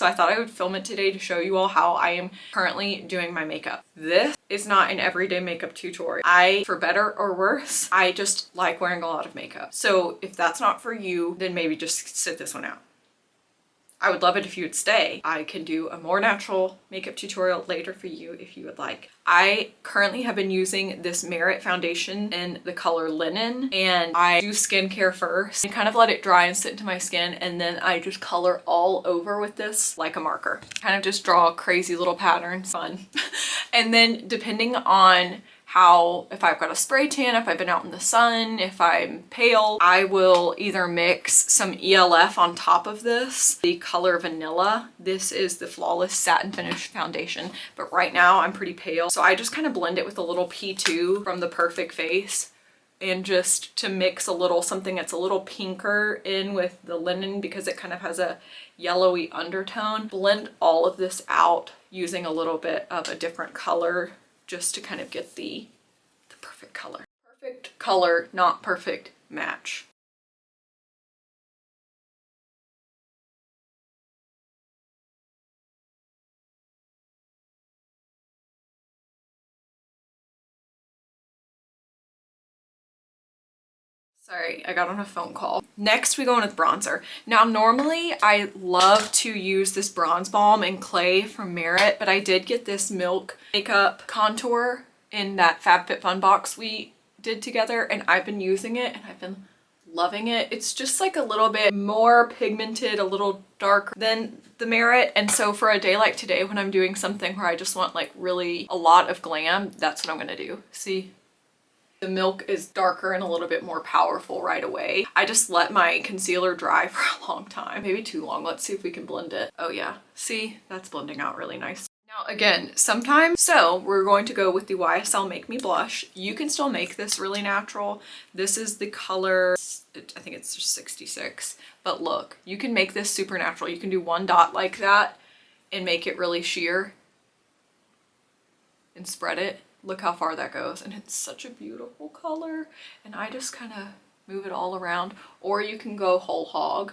so I thought I would film it today to show you all how I am currently doing my makeup. This is not an everyday makeup tutorial. For better or worse, I just like wearing a lot of makeup. So if that's not for you, then maybe just sit this one out. I would love it if you would stay. I can do a more natural makeup tutorial later for you if you would like. I currently have been using this Merit foundation in the color Linen, and I do skincare first and kind of let it dry and sit into my skin, and then I just color all over with this like a marker. Kind of just draw crazy little patterns, fun. And then depending on if I've got a spray tan, if I've been out in the sun, if I'm pale, I will either mix some ELF on top of this, the color Vanilla. This is the Flawless Satin Finish foundation, but right now I'm pretty pale. So I just kind of blend it with a little P2 from the Perfect Face, and just to mix a little something that's a little pinker in with the Linen because it kind of has a yellowy undertone. Blend all of this out using a little bit of a different color just to kind of get the perfect color. Perfect color, not perfect match. Sorry, I got on a phone call. Next, we go in with bronzer. Now, normally I love to use this Bronze Balm in Clay from Merit, but I did get this Milk Makeup Contour in that FabFitFun box we did together, and I've been using it and I've been loving it. It's just like a little bit more pigmented, a little darker than the Merit, and so for a day like today when I'm doing something where I just want like really a lot of glam, that's what I'm gonna do. See? The Milk is darker and a little bit more powerful right away. I just let my concealer dry for a long time, maybe too long. Let's see if we can blend it. Oh yeah, see, that's blending out really nice. Now again, so we're going to go with the YSL Make Me Blush. You can still make this really natural. This is the color, I think it's just 66, but look, you can make this super natural. You can do one dot like that and make it really sheer and spread it. Look how far that goes, and it's such a beautiful color, and I just kind of move it all around. Or you can go whole hog.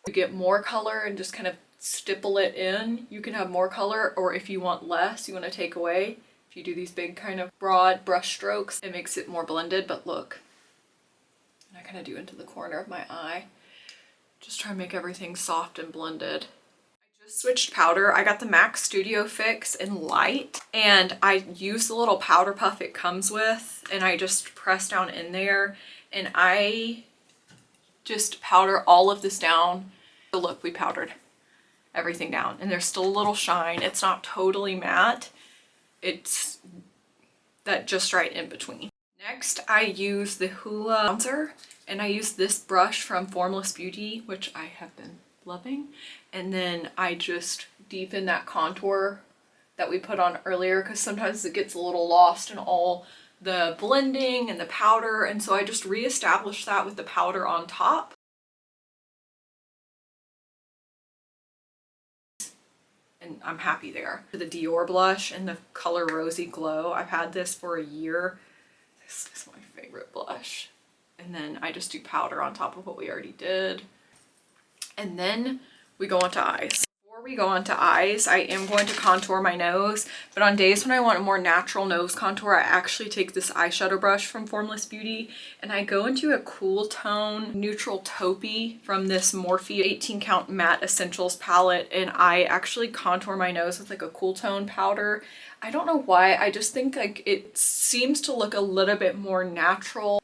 You get more color and just kind of stipple it in. You can have more color, or if you want less, you want to take away. If you do these big kind of broad brush strokes, it makes it more blended. But look, and I kind of do into the corner of my eye. Just try and make everything soft and blended. Switched powder. I got the MAC Studio Fix in Light, and I use the little powder puff it comes with, and I just press down in there, and I just powder all of this down. So look, we powdered everything down, and there's still a little shine. It's not totally matte. It's that just right in between. Next, I use the Hoola bronzer, and I use this brush from Formless Beauty, which I have been loving, and then I just deepen that contour that we put on earlier because sometimes it gets a little lost in all the blending and the powder, and so I just reestablish that with the powder on top. And I'm happy there. The Dior blush in the color Rosy Glow. I've had this for a year. This is my favorite blush. And then I just do powder on top of what we already did. And then we go on to eyes. Before we go on to eyes, I am going to contour my nose, but on days when I want a more natural nose contour, I actually take this eyeshadow brush from Formless Beauty, and I go into a cool tone neutral taupey from this Morphe 18 Count Matte Essentials palette, and I actually contour my nose with like a cool tone powder. I don't know why, I just think like it seems to look a little bit more natural,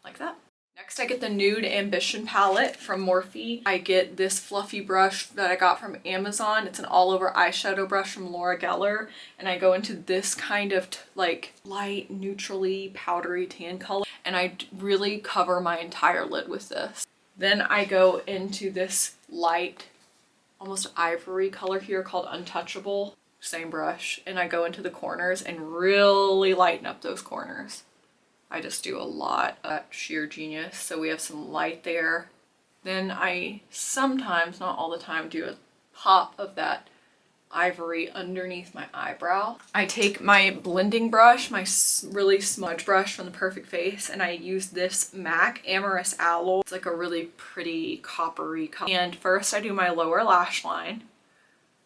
like that. Next, I get the Nude Ambition palette from Morphe. I get this fluffy brush that I got from Amazon. It's an all-over eyeshadow brush from Laura Geller, and I go into this kind of like light, neutrally powdery tan color, and I really cover my entire lid with this. Then I go into this light, almost ivory color here called Untouchable. Same brush, and I go into the corners and really lighten up those corners. I just do a lot of sheer genius, so we have some light there. Then I sometimes, not all the time, do a pop of that ivory underneath my eyebrow. I take my blending brush, my really smudge brush from the Perfect Face, and I use this MAC Amorous Alloy. It's like a really pretty coppery color. And first I do my lower lash line,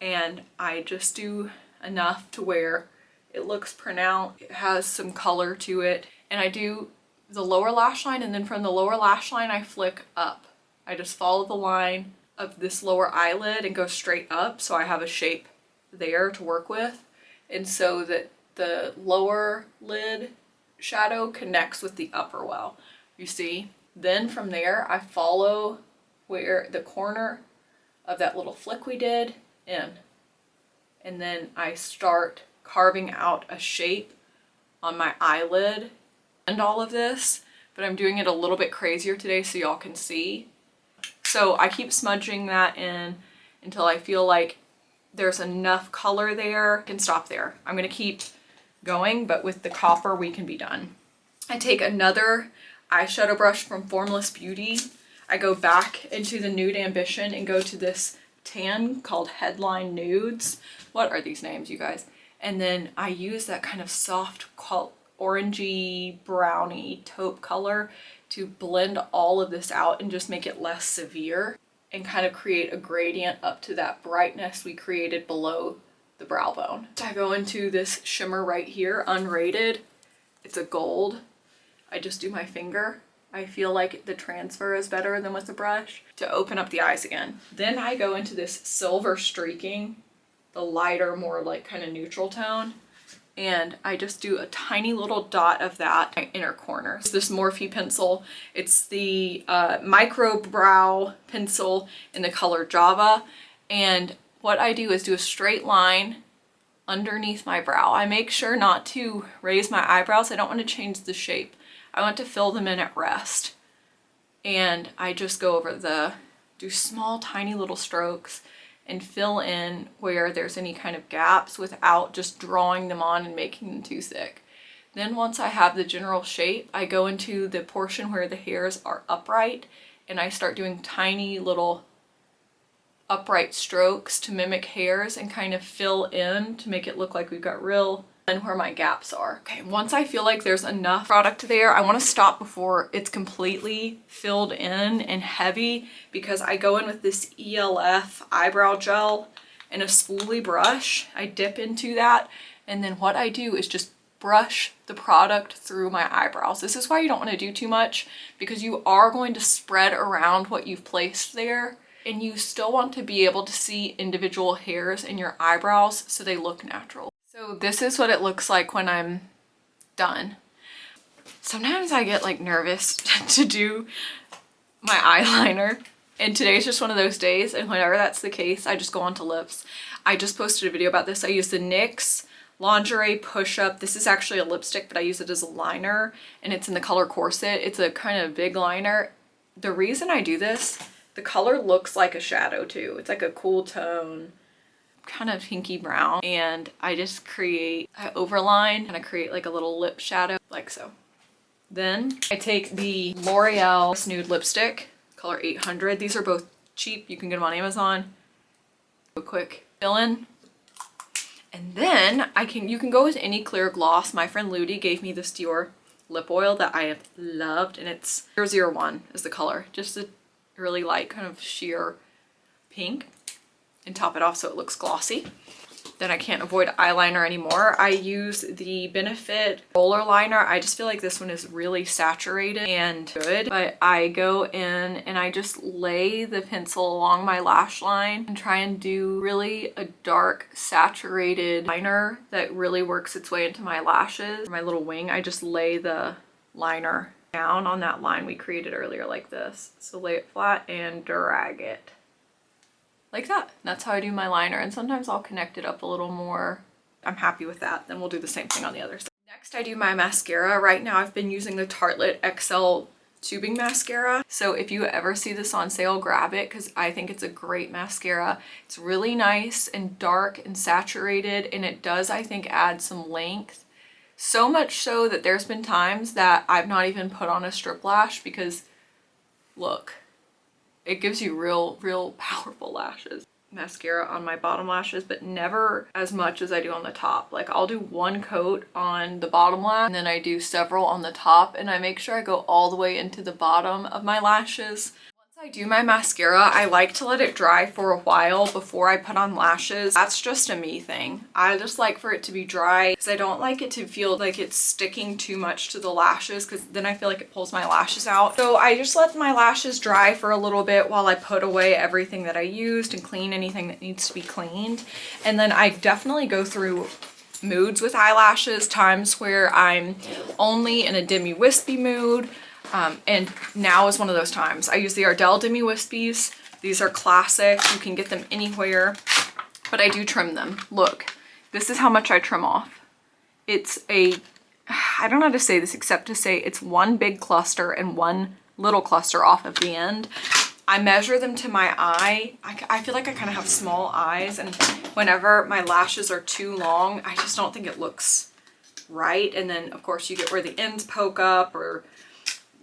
and I just do enough to where it looks pronounced. It has some color to it. And I do the lower lash line, and then from the lower lash line I flick up. I just follow the line of this lower eyelid and go straight up, so I have a shape there to work with, and so that the lower lid shadow connects with the upper well, you see. Then from there I follow where the corner of that little flick we did in, and then I start carving out a shape on my eyelid and all of this, but I'm doing it a little bit crazier today so y'all can see. So I keep smudging that in until I feel like there's enough color there. I can stop there. I'm gonna keep going, but with the copper we can be done. I take another eyeshadow brush from Formless Beauty. I go back into the Nude Ambition and go to this tan called Headline Nudes. What are these names, you guys? And then I use that kind of soft orangey browny taupe color to blend all of this out and just make it less severe and kind of create a gradient up to that brightness we created below the brow bone. So I go into this shimmer right here, unrated. It's a gold. I just do my finger. I feel like the transfer is better than with the brush to open up the eyes again. Then I go into this silver streaking, the lighter, more like kind of neutral tone. And I just do a tiny little dot of that in my inner corner. It's this Morphe pencil. It's the micro brow pencil in the color Java. And what I do is do a straight line underneath my brow. I make sure not to raise my eyebrows. I don't want to change the shape. I want to fill them in at rest. And I just go over do small tiny little strokes and fill in where there's any kind of gaps without just drawing them on and making them too thick. Then once I have the general shape, I go into the portion where the hairs are upright, and I start doing tiny little upright strokes to mimic hairs and kind of fill in to make it look like we've got real and where my gaps are. Okay, once I feel like there's enough product there, I want to stop before it's completely filled in and heavy, because I go in with this ELF eyebrow gel and a spoolie brush. I dip into that, and then what I do is just brush the product through my eyebrows. This is why you don't want to do too much, because you are going to spread around what you've placed there, and you still want to be able to see individual hairs in your eyebrows so they look natural. So this is what it looks like when I'm done. Sometimes I get like nervous to do my eyeliner, and today's just one of those days, and whenever that's the case, I just go on to lips. I just posted a video about this. I use the NYX Lingerie Push-Up. This is actually a lipstick, but I use it as a liner, and it's in the color Corset. It's a kind of big liner. The reason I do this, the color looks like a shadow too. It's like a cool tone, kind of pinky brown, and I just I overline and I create like a little lip shadow like so. Then I take the L'Oreal Nude lipstick, color 800. These are both cheap. You can get them on Amazon. A quick fill in. And then you can go with any clear gloss. My friend Ludi gave me this Dior lip oil that I have loved, and it's 001 is the color. Just a really light kind of sheer pink, and top it off so it looks glossy. Then I can't avoid eyeliner anymore. I use the Benefit roller liner. I just feel like this one is really saturated and good, but I go in and I just lay the pencil along my lash line and try and do really a dark saturated liner that really works its way into my lashes. My little wing, I just lay the liner down on that line we created earlier like this. So lay it flat and drag it like that. That's how I do my liner, and sometimes I'll connect it up a little more. I'm happy with that. Then we'll do the same thing on the other side. Next I do my mascara. Right now I've been using the Tartelette XL tubing mascara. So if you ever see this on sale, grab it, because I think it's a great mascara. It's really nice and dark and saturated, and it does, I think, add some length. So much so that there's been times that I've not even put on a strip lash, because look, it gives you real powerful lashes. mascara on my bottom lashes, but never as much as I do on the top. Like I'll do one coat on the bottom lash and then I do several on the top, and I make sure I go all the way into the bottom of my lashes. Once I do my mascara, I like to let it dry for a while before I put on lashes. That's just a me thing. I just like for it to be dry because I don't like it to feel like it's sticking too much to the lashes, because then I feel like it pulls my lashes out. So I just let my lashes dry for a little bit while I put away everything that I used and clean anything that needs to be cleaned. And then I definitely go through moods with eyelashes, times where I'm only in a demi wispy mood. And now is one of those times. I use the Ardell Demi Wispies. These are classic. You can get them anywhere, but I do trim them. Look, this is how much I trim off. It's I don't know how to say this except to say it's one big cluster and one little cluster off of the end. I measure them to my eye. I feel like I kind of have small eyes, and whenever my lashes are too long, I just don't think it looks right. And then of course you get where the ends poke up, or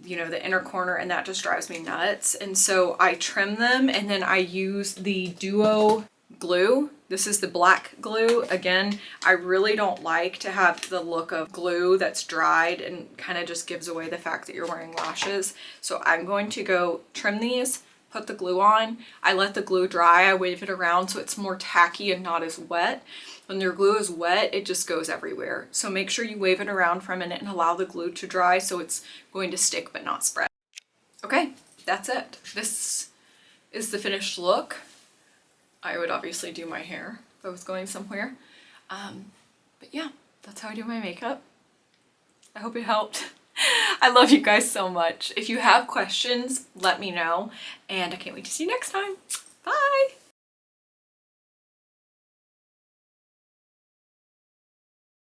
you know, the inner corner, and that just drives me nuts. And so I trim them, and then I use the Duo glue. This is the black glue. Again, I really don't like to have the look of glue that's dried and kind of just gives away the fact that you're wearing lashes. So I'm going to go trim these, put the glue on. I let the glue dry. I wave it around so it's more tacky and not as wet. When your glue is wet, it just goes everywhere. So make sure you wave it around for a minute and allow the glue to dry so it's going to stick but not spread. Okay, that's it. This is the finished look. I would obviously do my hair if I was going somewhere. But yeah, that's how I do my makeup. I hope it helped. I love you guys so much. If you have questions, let me know, and I can't wait to see you next time.